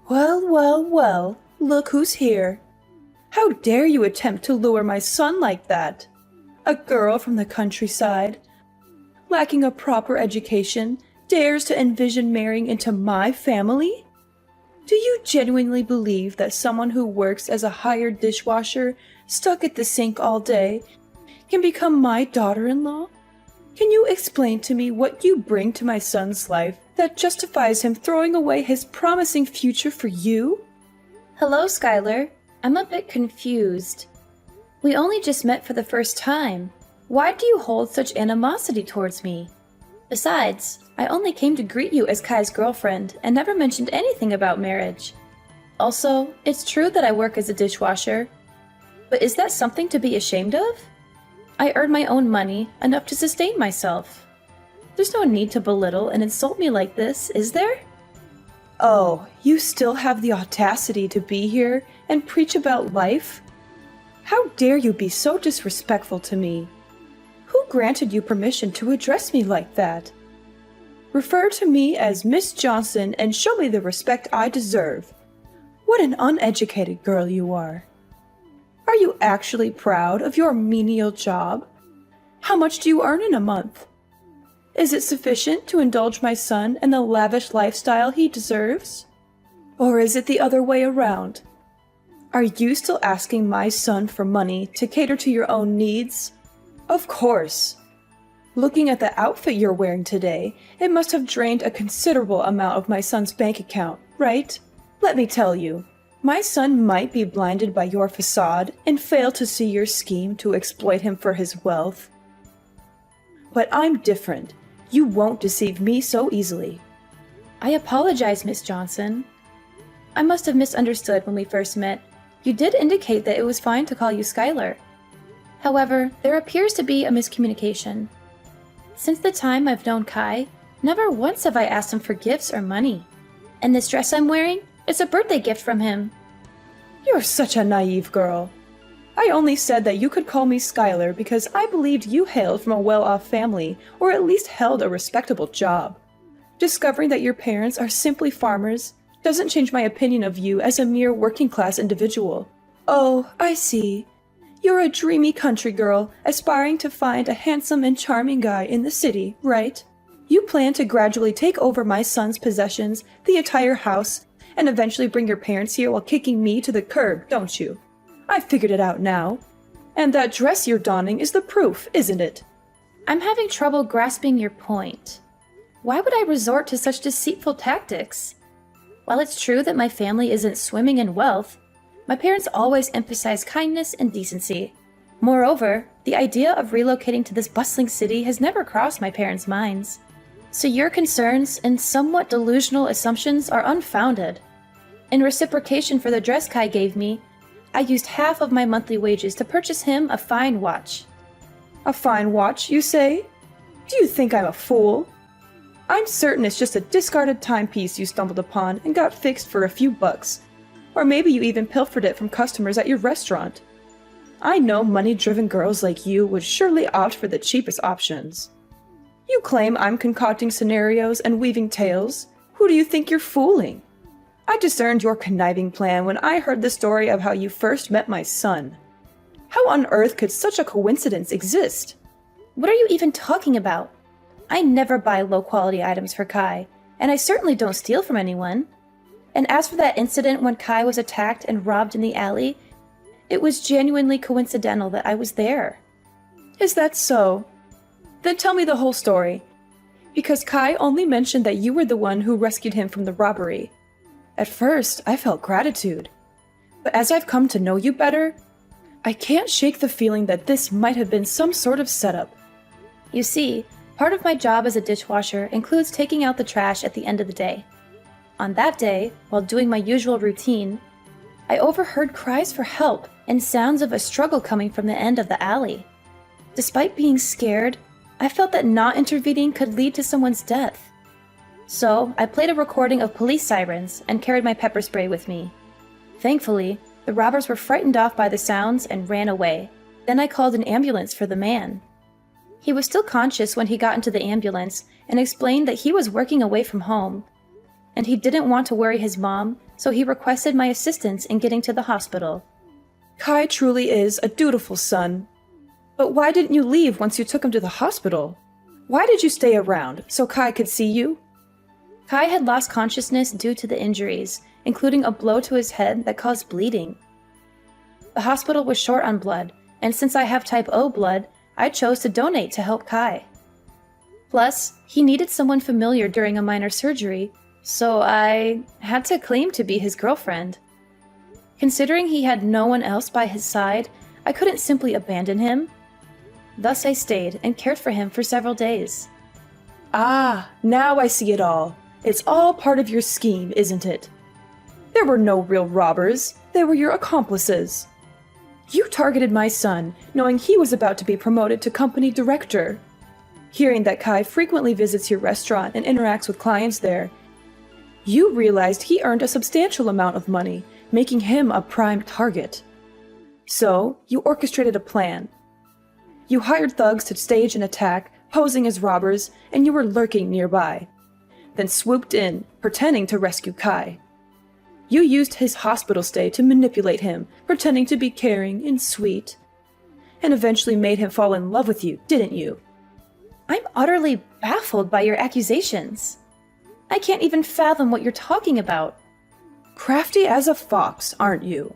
Well, well, well, look who's here. How dare you attempt to lure my son like that? A girl from the countryside, lacking a proper education, dares to envision marrying into my family? Do you genuinely believe that someone who works as a hired dishwasher, stuck at the sink all day, can become my daughter-in-law? Can you explain to me what you bring to my son's life that justifies him throwing away his promising future for you? Hello, Skylar. I'm a bit confused. We only just met for the first time. Why do you hold such animosity towards me? Besides, I only came to greet you as Kai's girlfriend and never mentioned anything about marriage. Also, it's true that I work as a dishwasher, but is that something to be ashamed of? I earn my own money, enough to sustain myself. There's no need to belittle and insult me like this, is there? Oh, you still have the audacity to be here and preach about life? How dare you be so disrespectful to me? Who granted you permission to address me like that? Refer to me as Miss Johnson and show me the respect I deserve. What an uneducated girl you are. Are you actually proud of your menial job? How much do you earn in a month? Is it sufficient to indulge my son in the lavish lifestyle he deserves? Or is it the other way around? Are you still asking my son for money to cater to your own needs? Of course. Looking at the outfit you're wearing today, it must have drained a considerable amount of my son's bank account, right? Let me tell you, my son might be blinded by your facade and fail to see your scheme to exploit him for his wealth. But I'm different. You won't deceive me so easily. I apologize, Miss Johnson. I must have misunderstood when we first met. You did indicate that it was fine to call you Skylar. However, there appears to be a miscommunication. Since the time I've known Kai, never once have I asked him for gifts or money. And this dress I'm wearing is a birthday gift from him. You're such a naive girl. I only said that you could call me Skylar because I believed you hailed from a well-off family or at least held a respectable job. Discovering that your parents are simply farmers doesn't change my opinion of you as a mere working-class individual. Oh, I see. You're a dreamy country girl aspiring to find a handsome and charming guy in the city, right? You plan to gradually take over my son's possessions, the entire house, and eventually bring your parents here while kicking me to the curb, don't you? I figured it out now. And that dress you're donning is the proof, isn't it? I'm having trouble grasping your point. Why would I resort to such deceitful tactics? While it's true that my family isn't swimming in wealth, my parents always emphasize kindness and decency. Moreover, the idea of relocating to this bustling city has never crossed my parents' minds. So your concerns and somewhat delusional assumptions are unfounded. In reciprocation for the dress Kai gave me, I used half of my monthly wages to purchase him a fine watch. A fine watch, you say? Do you think I'm a fool? I'm certain it's just a discarded timepiece you stumbled upon and got fixed for a few bucks. Or maybe you even pilfered it from customers at your restaurant. I know money-driven girls like you would surely opt for the cheapest options. You claim I'm concocting scenarios and weaving tales. Who do you think you're fooling? I discerned your conniving plan when I heard the story of how you first met my son. How on earth could such a coincidence exist? What are you even talking about? I never buy low-quality items for Kai, and I certainly don't steal from anyone. And as for that incident when Kai was attacked and robbed in the alley, it was genuinely coincidental that I was there. Is that so? Then tell me the whole story. Because Kai only mentioned that you were the one who rescued him from the robbery. At first, I felt gratitude. But as I've come to know you better, I can't shake the feeling that this might have been some sort of setup. You see, part of my job as a dishwasher includes taking out the trash at the end of the day. On that day, while doing my usual routine, I overheard cries for help and sounds of a struggle coming from the end of the alley. Despite being scared, I felt that not intervening could lead to someone's death. So, I played a recording of police sirens and carried my pepper spray with me. Thankfully, the robbers were frightened off by the sounds and ran away. Then I called an ambulance for the man. He was still conscious when he got into the ambulance and explained that he was working away from home, and he didn't want to worry his mom so he requested my assistance in getting to the hospital. Kai truly is a dutiful son. But why didn't you leave once you took him to the hospital? Why did you stay around, so Kai could see you? Kai had lost consciousness due to the injuries, including a blow to his head that caused bleeding. The hospital was short on blood, and since I have type O blood, I chose to donate to help Kai. Plus, he needed someone familiar during a minor surgery, so I had to claim to be his girlfriend. Considering he had no one else by his side, I couldn't simply abandon him. Thus I stayed and cared for him for several days. Ah, now I see it all. It's all part of your scheme, isn't it? There were no real robbers. They were your accomplices. You targeted my son, knowing he was about to be promoted to company director. Hearing that Kai frequently visits your restaurant and interacts with clients there, you realized he earned a substantial amount of money, making him a prime target. So, you orchestrated a plan. You hired thugs to stage an attack, posing as robbers, and you were lurking nearby. Then swooped in, pretending to rescue Kai. You used his hospital stay to manipulate him, pretending to be caring and sweet. And eventually made him fall in love with you, didn't you? I'm utterly baffled by your accusations. I can't even fathom what you're talking about. Crafty as a fox, aren't you?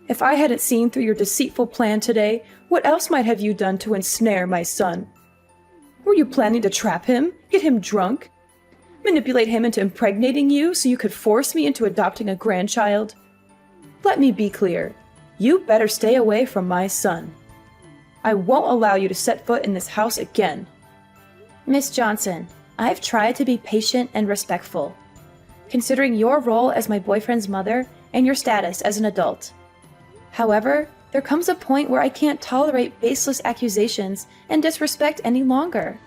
If I hadn't seen through your deceitful plan today, what else might have you done to ensnare my son? Were you planning to trap him, get him drunk, manipulate him into impregnating you so you could force me into adopting a grandchild? Let me be clear. You better stay away from my son. I won't allow you to set foot in this house again. Miss Johnson, I've tried to be patient and respectful, considering your role as my boyfriend's mother and your status as an adult. However, there comes a point where I can't tolerate baseless accusations and disrespect any longer.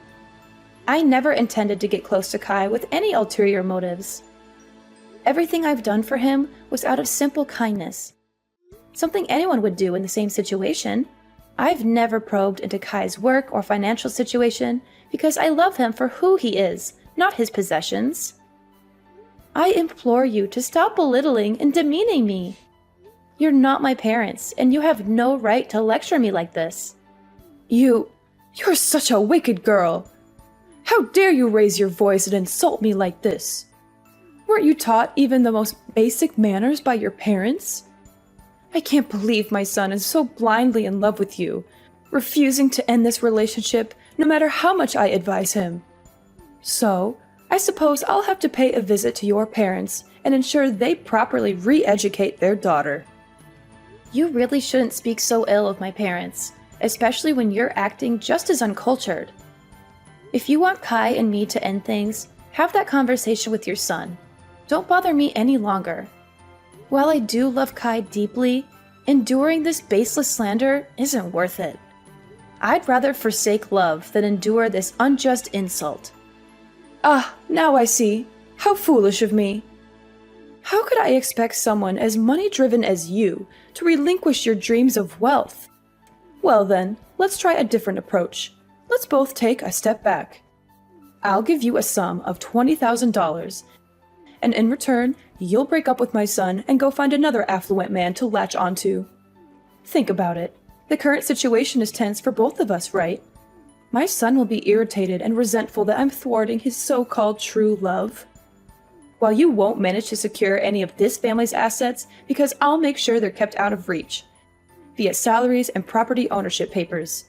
I never intended to get close to Kai with any ulterior motives. Everything I've done for him was out of simple kindness, something anyone would do in the same situation. I've never probed into Kai's work or financial situation because I love him for who he is, not his possessions. I implore you to stop belittling and demeaning me. You're not my parents, and you have no right to lecture me like this. You're such a wicked girl. How dare you raise your voice and insult me like this? Weren't you taught even the most basic manners by your parents? I can't believe my son is so blindly in love with you, refusing to end this relationship no matter how much I advise him. So, I suppose I'll have to pay a visit to your parents and ensure they properly re-educate their daughter. You really shouldn't speak so ill of my parents, especially when you're acting just as uncultured. If you want Kai and me to end things, have that conversation with your son. Don't bother me any longer. While I do love Kai deeply, enduring this baseless slander isn't worth it. I'd rather forsake love than endure this unjust insult. Ah, now I see. How foolish of me. How could I expect someone as money-driven as you to relinquish your dreams of wealth? Well then, let's try a different approach. Let's both take a step back. I'll give you a sum of $20,000, and in return, you'll break up with my son and go find another affluent man to latch onto. Think about it. The current situation is tense for both of us, right? My son will be irritated and resentful that I'm thwarting his so-called true love. While you won't manage to secure any of this family's assets because I'll make sure they're kept out of reach, via salaries and property ownership papers.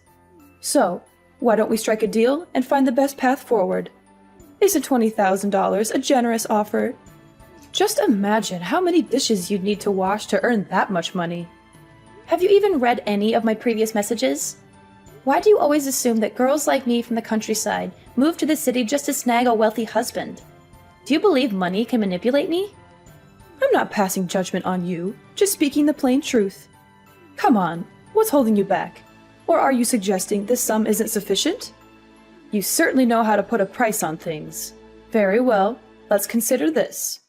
So, why don't we strike a deal and find the best path forward? Isn't $20,000 a generous offer? Just imagine how many dishes you'd need to wash to earn that much money. Have you even read any of my previous messages? Why do you always assume that girls like me from the countryside move to the city just to snag a wealthy husband? Do you believe money can manipulate me? I'm not passing judgment on you, just speaking the plain truth. Come on, what's holding you back? Or are you suggesting this sum isn't sufficient? You certainly know how to put a price on things. Very well, let's consider this.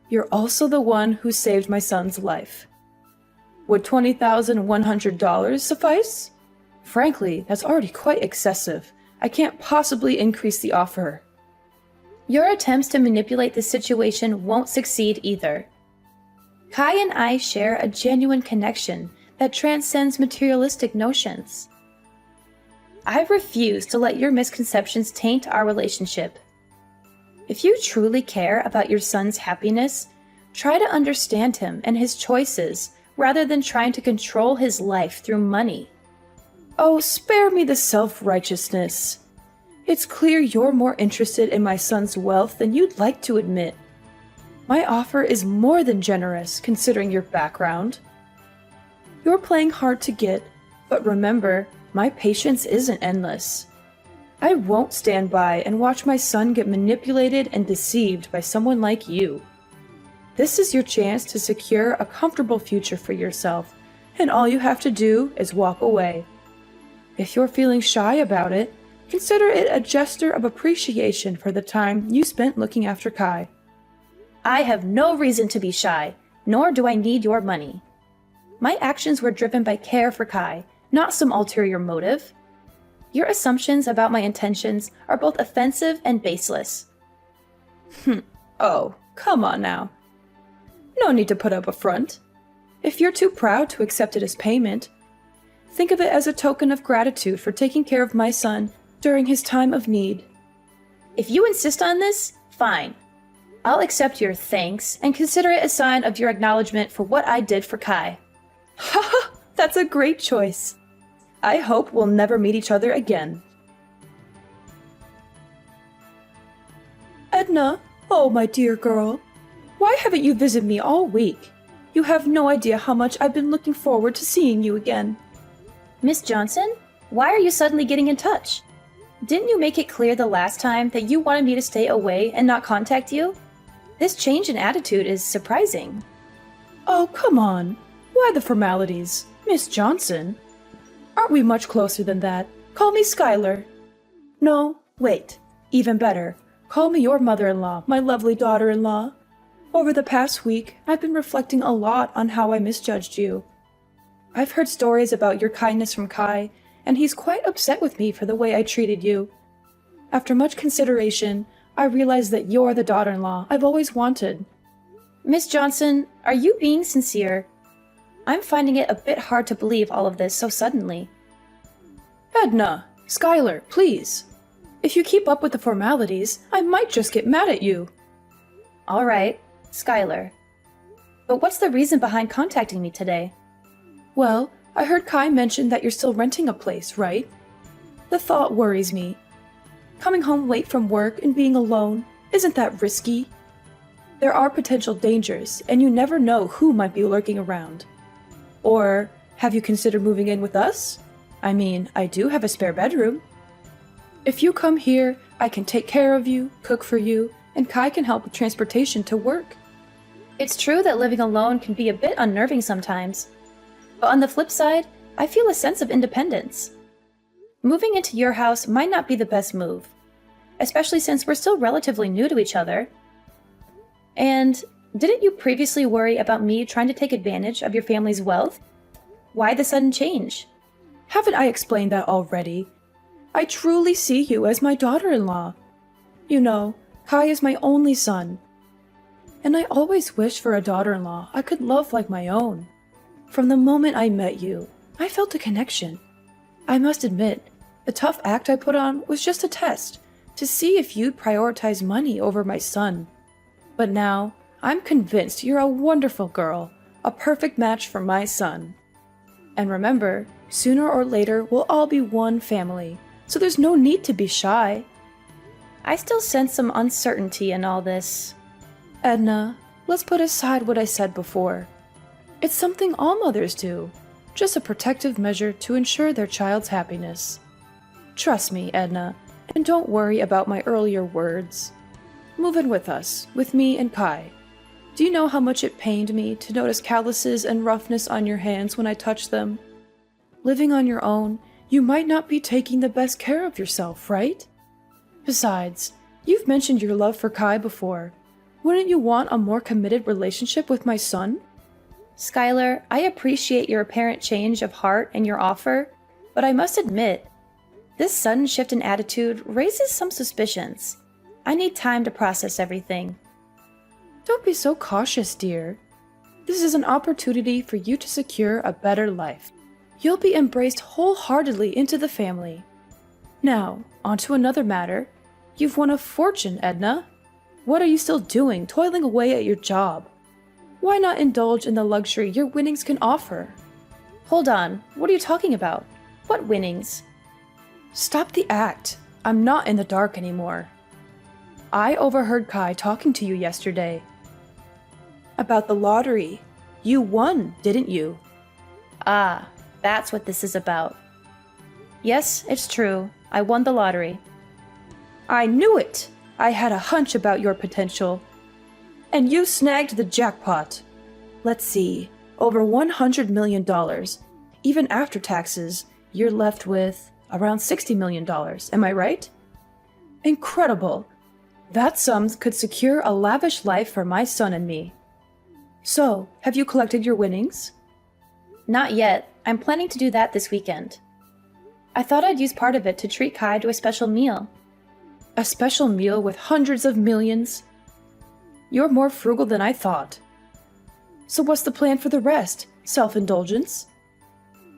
You're also the one who saved my son's life. Would $20,100 suffice? Frankly, that's already quite excessive. I can't possibly increase the offer. Your attempts to manipulate the situation won't succeed either. Kai and I share a genuine connection that transcends materialistic notions. I refuse to let your misconceptions taint our relationship. If you truly care about your son's happiness, try to understand him and his choices rather than trying to control his life through money. Oh, spare me the self-righteousness. It's clear you're more interested in my son's wealth than you'd like to admit. My offer is more than generous, considering your background. You're playing hard to get, but remember, my patience isn't endless. I won't stand by and watch my son get manipulated and deceived by someone like you. This is your chance to secure a comfortable future for yourself, and all you have to do is walk away. If you're feeling shy about it, consider it a gesture of appreciation for the time you spent looking after Kai. I have no reason to be shy, nor do I need your money. My actions were driven by care for Kai, not some ulterior motive. Your assumptions about my intentions are both offensive and baseless. Oh, come on now. No need to put up a front. If you're too proud to accept it as payment, think of it as a token of gratitude for taking care of my son during his time of need. If you insist on this, fine. I'll accept your thanks and consider it a sign of your acknowledgement for what I did for Kai. Haha, that's a great choice. I hope we'll never meet each other again. Edna, oh my dear girl, why haven't you visited me all week? You have no idea how much I've been looking forward to seeing you again. Miss Johnson, why are you suddenly getting in touch? Didn't you make it clear the last time that you wanted me to stay away and not contact you? This change in attitude is surprising. Oh, come on. Why the formalities? Miss Johnson? Aren't we much closer than that? Call me Skylar. No, wait. Even better. Call me your mother-in-law, my lovely daughter-in-law. Over the past week, I've been reflecting a lot on how I misjudged you. I've heard stories about your kindness from Kai, and he's quite upset with me for the way I treated you. After much consideration, I realized that you're the daughter-in-law I've always wanted. Miss Johnson, are you being sincere? I'm finding it a bit hard to believe all of this so suddenly. Edna, Skylar, please. If you keep up with the formalities, I might just get mad at you. All right, Skylar. But what's the reason behind contacting me today? Well, I heard Kai mention that you're still renting a place, right? The thought worries me. Coming home late from work and being alone, isn't that risky? There are potential dangers, and you never know who might be lurking around. Or, have you considered moving in with us? I mean, I do have a spare bedroom. If you come here, I can take care of you, cook for you, and Kai can help with transportation to work. It's true that living alone can be a bit unnerving sometimes. But on the flip side, I feel a sense of independence. Moving into your house might not be the best move, especially since we're still relatively new to each other. And didn't you previously worry about me trying to take advantage of your family's wealth? Why the sudden change? Haven't I explained that already? I truly see you as my daughter-in-law. You know, Kai is my only son. And I always wished for a daughter-in-law I could love like my own. From the moment I met you, I felt a connection. I must admit, the tough act I put on was just a test, to see if you'd prioritize money over my son. But now, I'm convinced you're a wonderful girl, a perfect match for my son. And remember, sooner or later we'll all be one family, so there's no need to be shy. I still sense some uncertainty in all this. Edna, let's put aside what I said before. It's something all mothers do, just a protective measure to ensure their child's happiness. Trust me, Edna, and don't worry about my earlier words. Move in with us, with me and Kai. Do you know how much it pained me to notice calluses and roughness on your hands when I touched them? Living on your own, you might not be taking the best care of yourself, right? Besides, you've mentioned your love for Kai before. Wouldn't you want a more committed relationship with my son? Skylar, I appreciate your apparent change of heart and your offer, but I must admit, this sudden shift in attitude raises some suspicions. I need time to process everything. Don't be so cautious, dear. This is an opportunity for you to secure a better life. You'll be embraced wholeheartedly into the family. Now, on to another matter. You've won a fortune, Edna. What are you still doing, toiling away at your job? Why not indulge in the luxury your winnings can offer? Hold on, what are you talking about? What winnings? Stop the act. I'm not in the dark anymore. I overheard Kai talking to you yesterday. About the lottery. You won, didn't you? Ah, that's what this is about. Yes, it's true. I won the lottery. I knew it! I had a hunch about your potential. And you snagged the jackpot. Let's see, over $100 million. Even after taxes, you're left with around $60 million. Am I right? Incredible! That sum could secure a lavish life for my son and me. So, have you collected your winnings? Not yet. I'm planning to do that this weekend. I thought I'd use part of it to treat Kai to a special meal. A special meal with hundreds of millions? You're more frugal than I thought. So what's the plan for the rest? Self-indulgence?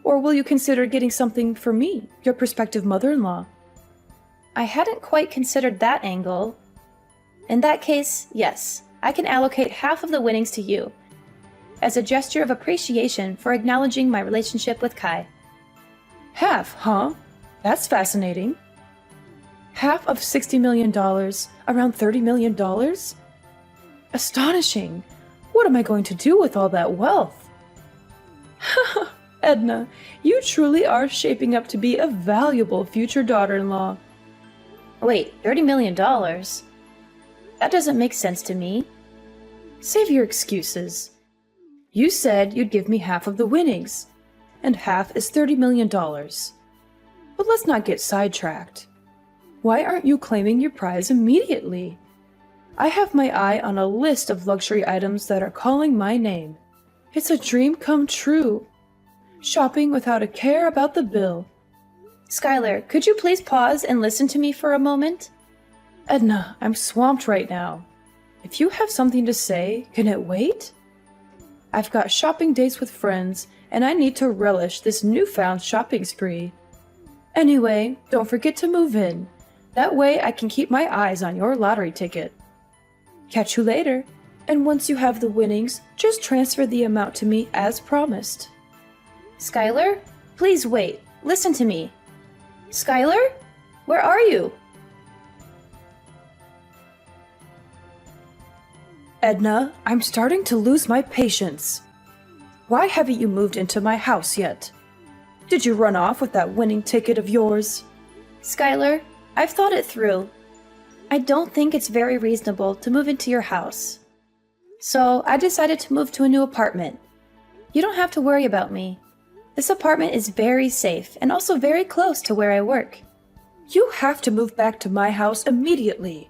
Or will you consider getting something for me, your prospective mother-in-law? I hadn't quite considered that angle. In that case, yes, I can allocate half of the winnings to you, as a gesture of appreciation for acknowledging my relationship with Kai. Half, huh? That's fascinating. Half of $60 million, around $30 million? Astonishing! What am I going to do with all that wealth? Edna, you truly are shaping up to be a valuable future daughter-in-law. Wait, $30 million? That doesn't make sense to me. Save your excuses. You said you'd give me half of the winnings, and half is $30 million. But let's not get sidetracked. Why aren't you claiming your prize immediately? I have my eye on a list of luxury items that are calling my name. It's a dream come true. Shopping without a care about the bill. Skylar, could you please pause and listen to me for a moment? Edna, I'm swamped right now. If you have something to say, can it wait? I've got shopping dates with friends, and I need to relish this newfound shopping spree. Anyway, don't forget to move in. That way I can keep my eyes on your lottery ticket. Catch you later, and once you have the winnings, just transfer the amount to me as promised. Skylar, please wait. Listen to me. Skylar? Where are you? Edna, I'm starting to lose my patience. Why haven't you moved into my house yet? Did you run off with that winning ticket of yours? Skylar, I've thought it through. I don't think it's very reasonable to move into your house. So I decided to move to a new apartment. You don't have to worry about me. This apartment is very safe and also very close to where I work. You have to move back to my house immediately.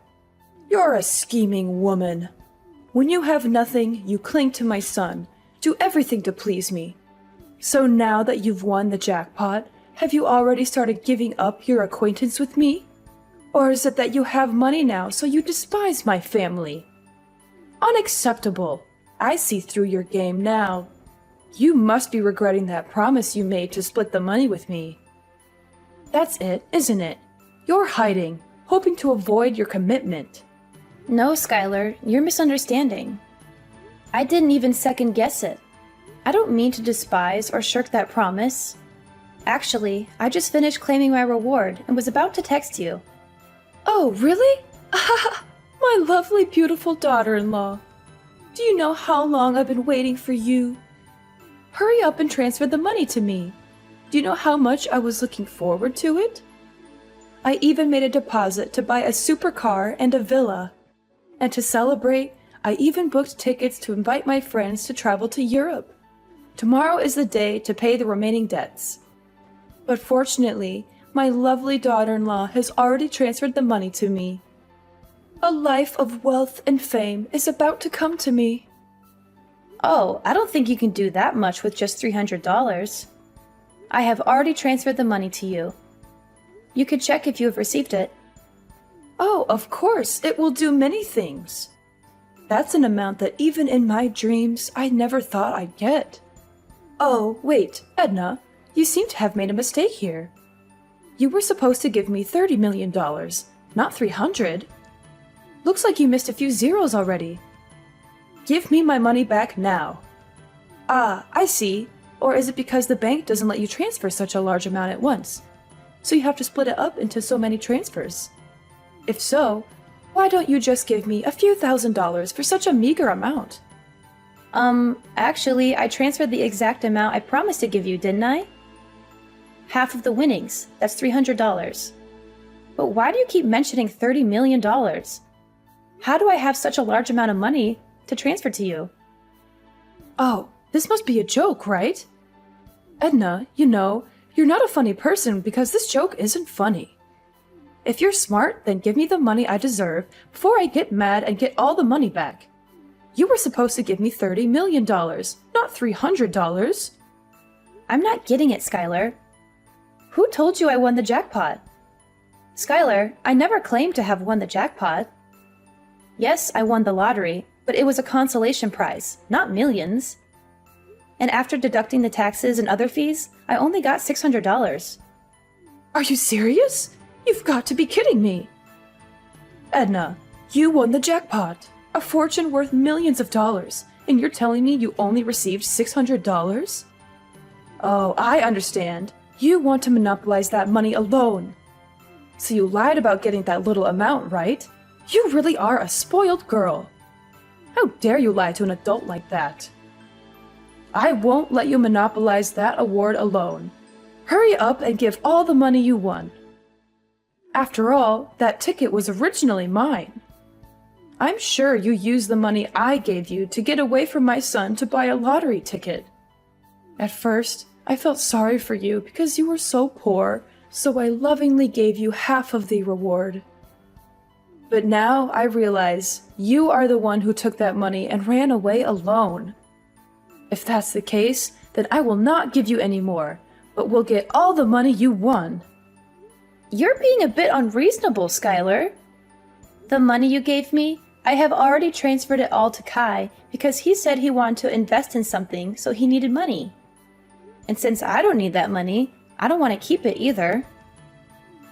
You're a scheming woman. When you have nothing, you cling to my son, do everything to please me. So now that you've won the jackpot, have you already started giving up your acquaintance with me? Or is it that you have money now, so you despise my family? Unacceptable. I see through your game now. You must be regretting that promise you made to split the money with me. That's it, isn't it? You're hiding, hoping to avoid your commitment. No, Skylar, you're misunderstanding. I didn't even second guess it. I don't mean to despise or shirk that promise. Actually, I just finished claiming my reward and was about to text you. Oh, really? My lovely, beautiful daughter-in-law. Do you know how long I've been waiting for you? Hurry up and transfer the money to me. Do you know how much I was looking forward to it? I even made a deposit to buy a supercar and a villa. And to celebrate, I even booked tickets to invite my friends to travel to Europe. Tomorrow is the day to pay the remaining debts. But fortunately, my lovely daughter-in-law has already transferred the money to me. A life of wealth and fame is about to come to me. Oh, I don't think you can do that much with just $300. I have already transferred the money to you. You could check if you have received it. Oh, of course, it will do many things. That's an amount that even in my dreams I never thought I'd get. Oh, wait, Edna, you seem to have made a mistake here. You were supposed to give me $30 million, not 300. Looks like you missed a few zeros already. Give me my money back now. Ah, I see. Or is it because the bank doesn't let you transfer such a large amount at once? So you have to split it up into so many transfers? If so, why don't you just give me a few $1,000s for such a meager amount? Actually, I transferred the exact amount I promised to give you, didn't I? Half of the winnings, that's $300. But why do you keep mentioning $30 million? How do I have such a large amount of money to transfer to you? Oh, this must be a joke, right? Edna, you know, you're not a funny person because this joke isn't funny. If you're smart, then give me the money I deserve before I get mad and get all the money back. You were supposed to give me $30 million, not $300. I'm not getting it, Skylar. Who told you I won the jackpot? Skylar, I never claimed to have won the jackpot. Yes, I won the lottery, but it was a consolation prize, not millions. And after deducting the taxes and other fees, I only got $600. Are you serious? You've got to be kidding me. Edna, you won the jackpot, a fortune worth millions of dollars, and you're telling me you only received $600? Oh, I understand. You want to monopolize that money alone. So you lied about getting that little amount, right? You really are a spoiled girl. How dare you lie to an adult like that? I won't let you monopolize that award alone. Hurry up and give all the money you won. After all, that ticket was originally mine. I'm sure you used the money I gave you to get away from my son to buy a lottery ticket. At first, I felt sorry for you because you were so poor, so I lovingly gave you half of the reward. But now I realize you are the one who took that money and ran away alone. If that's the case, then I will not give you any more, but will get all the money you won. You're being a bit unreasonable, Skylar. The money you gave me, I have already transferred it all to Kai because he said he wanted to invest in something, so he needed money. And since I don't need that money, I don't want to keep it either.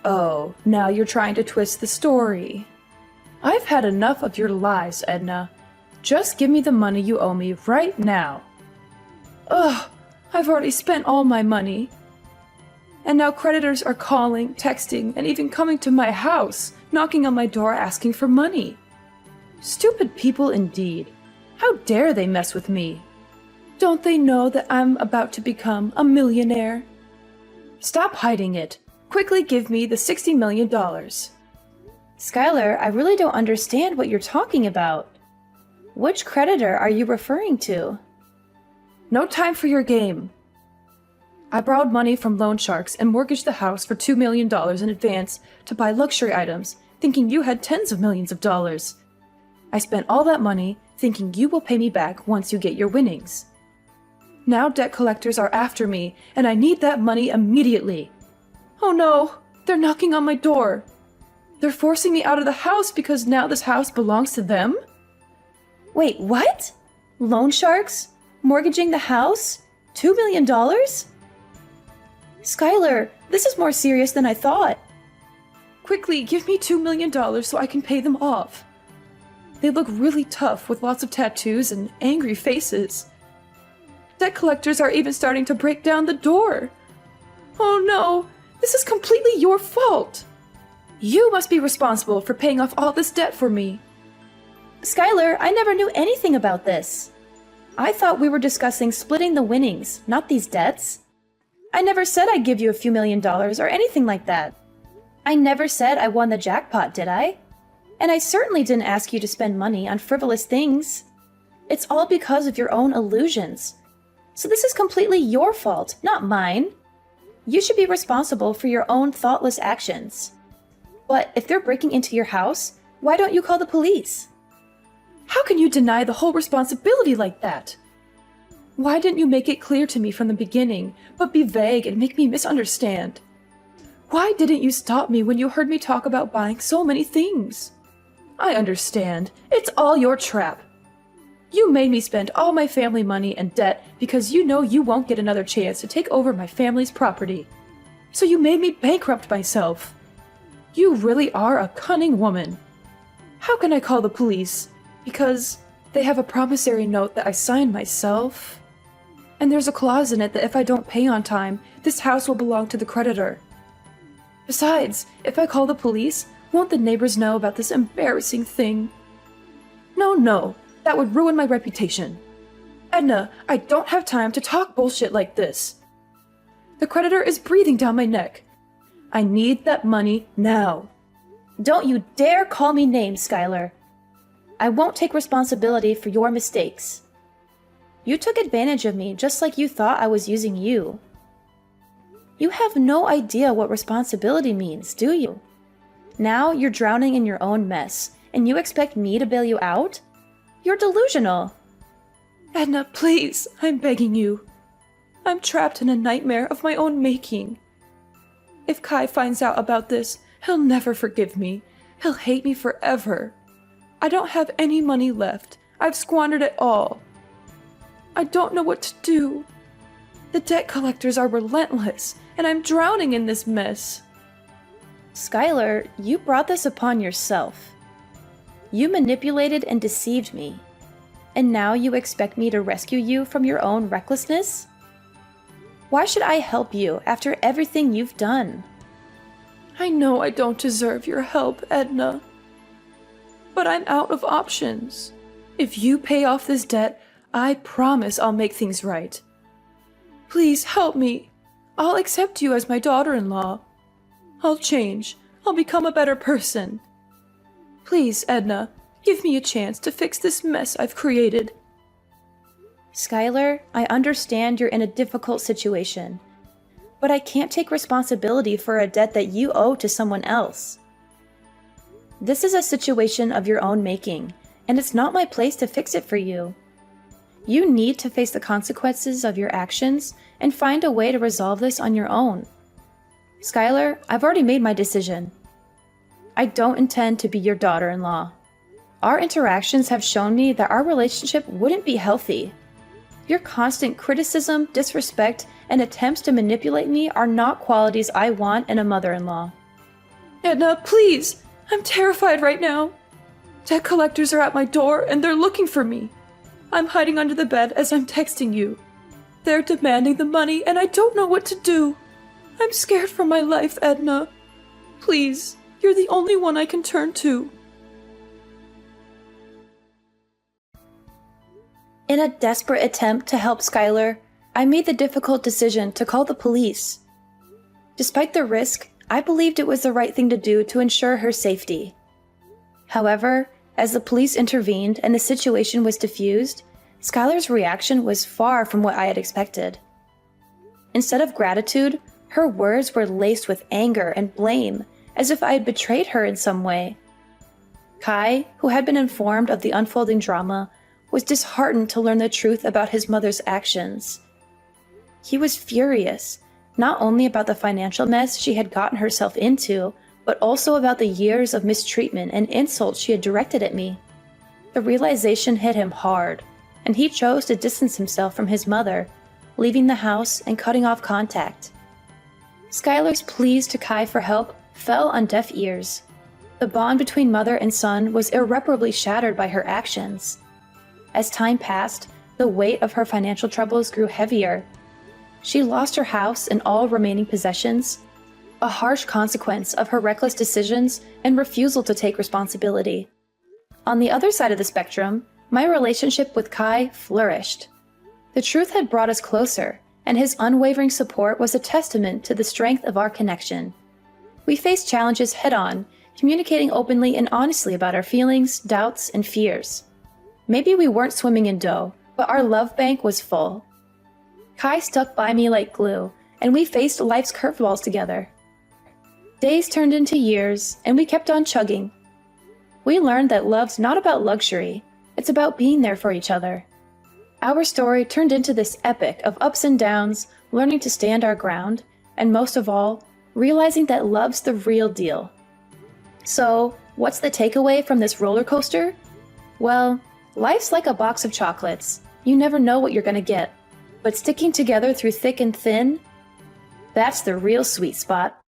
Oh, now you're trying to twist the story. I've had enough of your lies, Edna. Just give me the money you owe me right now. Ugh, I've already spent all my money. And now creditors are calling, texting, and even coming to my house, knocking on my door asking for money. Stupid people indeed. How dare they mess with me? Don't they know that I'm about to become a millionaire? Stop hiding it. Quickly give me the $60 million. Skylar, I really don't understand what you're talking about. Which creditor are you referring to? No time for your game. I borrowed money from loan sharks and mortgaged the house for $2 million in advance to buy luxury items, thinking you had tens of millions of dollars. I spent all that money thinking you will pay me back once you get your winnings. Now debt collectors are after me, and I need that money immediately. Oh no, they're knocking on my door. They're forcing me out of the house because now this house belongs to them? Wait, what? Loan sharks? Mortgaging the house? $2 million? Skylar, this is more serious than I thought. Quickly, give me $2 million so I can pay them off. They look really tough with lots of tattoos and angry faces. Debt collectors are even starting to break down the door. Oh no, this is completely your fault. You must be responsible for paying off all this debt for me. Skylar, I never knew anything about this. I thought we were discussing splitting the winnings, not these debts. I never said I'd give you a few $1,000,000 or anything like that. I never said I won the jackpot, did I? And I certainly didn't ask you to spend money on frivolous things. It's all because of your own illusions. So this is completely your fault, not mine. You should be responsible for your own thoughtless actions. But if they're breaking into your house, why don't you call the police? How can you deny the whole responsibility like that? Why didn't you make it clear to me from the beginning, but be vague and make me misunderstand? Why didn't you stop me when you heard me talk about buying so many things? I understand. It's all your trap. You made me spend all my family money and debt because you know you won't get another chance to take over my family's property. So you made me bankrupt myself. You really are a cunning woman. How can I call the police? Because they have a promissory note that I signed myself. And there's a clause in it that if I don't pay on time, this house will belong to the creditor. Besides, if I call the police, won't the neighbors know about this embarrassing thing? No, that would ruin my reputation. Edna, I don't have time to talk bullshit like this. The creditor is breathing down my neck. I need that money now. Don't you dare call me names, Skylar. I won't take responsibility for your mistakes. You took advantage of me just like you thought I was using you. You have no idea what responsibility means, do you? Now you're drowning in your own mess, and you expect me to bail you out? You're delusional. Edna, please, I'm begging you. I'm trapped in a nightmare of my own making. If Kai finds out about this, he'll never forgive me. He'll hate me forever. I don't have any money left. I've squandered it all. I don't know what to do. The debt collectors are relentless, and I'm drowning in this mess. Skylar, you brought this upon yourself. You manipulated and deceived me. And now you expect me to rescue you from your own recklessness? Why should I help you after everything you've done? I know I don't deserve your help, Edna. But I'm out of options. If you pay off this debt, I promise I'll make things right. Please help me. I'll accept you as my daughter-in-law. I'll change. I'll become a better person. Please, Edna, give me a chance to fix this mess I've created. Skylar, I understand you're in a difficult situation, but I can't take responsibility for a debt that you owe to someone else. This is a situation of your own making, and it's not my place to fix it for you. You need to face the consequences of your actions and find a way to resolve this on your own. Skylar, I've already made my decision. I don't intend to be your daughter-in-law. Our interactions have shown me that our relationship wouldn't be healthy. Your constant criticism, disrespect, and attempts to manipulate me are not qualities I want in a mother-in-law. Edna, please! I'm terrified right now. Debt collectors are at my door and they're looking for me. I'm hiding under the bed as I'm texting you. They're demanding the money and I don't know what to do. I'm scared for my life, Edna. Please, you're the only one I can turn to. In a desperate attempt to help Skylar, I made the difficult decision to call the police. Despite the risk, I believed it was the right thing to do to ensure her safety. However, as the police intervened and the situation was diffused, Skylar's reaction was far from what I had expected. Instead of gratitude, her words were laced with anger and blame, as if I had betrayed her in some way. Kai, who had been informed of the unfolding drama, was disheartened to learn the truth about his mother's actions. He was furious, not only about the financial mess she had gotten herself into, but also about the years of mistreatment and insults she had directed at me. The realization hit him hard, and he chose to distance himself from his mother, leaving the house and cutting off contact. Skylar's pleas to Kai for help fell on deaf ears. The bond between mother and son was irreparably shattered by her actions. As time passed, the weight of her financial troubles grew heavier. She lost her house and all remaining possessions, a harsh consequence of her reckless decisions and refusal to take responsibility. On the other side of the spectrum, my relationship with Kai flourished. The truth had brought us closer, and his unwavering support was a testament to the strength of our connection. We faced challenges head-on, communicating openly and honestly about our feelings, doubts, and fears. Maybe we weren't swimming in dough, but our love bank was full. Kai stuck by me like glue, and we faced life's curveballs together. Days turned into years, and we kept on chugging. We learned that love's not about luxury, it's about being there for each other. Our story turned into this epic of ups and downs, learning to stand our ground, and most of all, realizing that love's the real deal. So, what's the takeaway from this roller coaster? Well, life's like a box of chocolates. You never know what you're gonna get. But sticking together through thick and thin, that's the real sweet spot.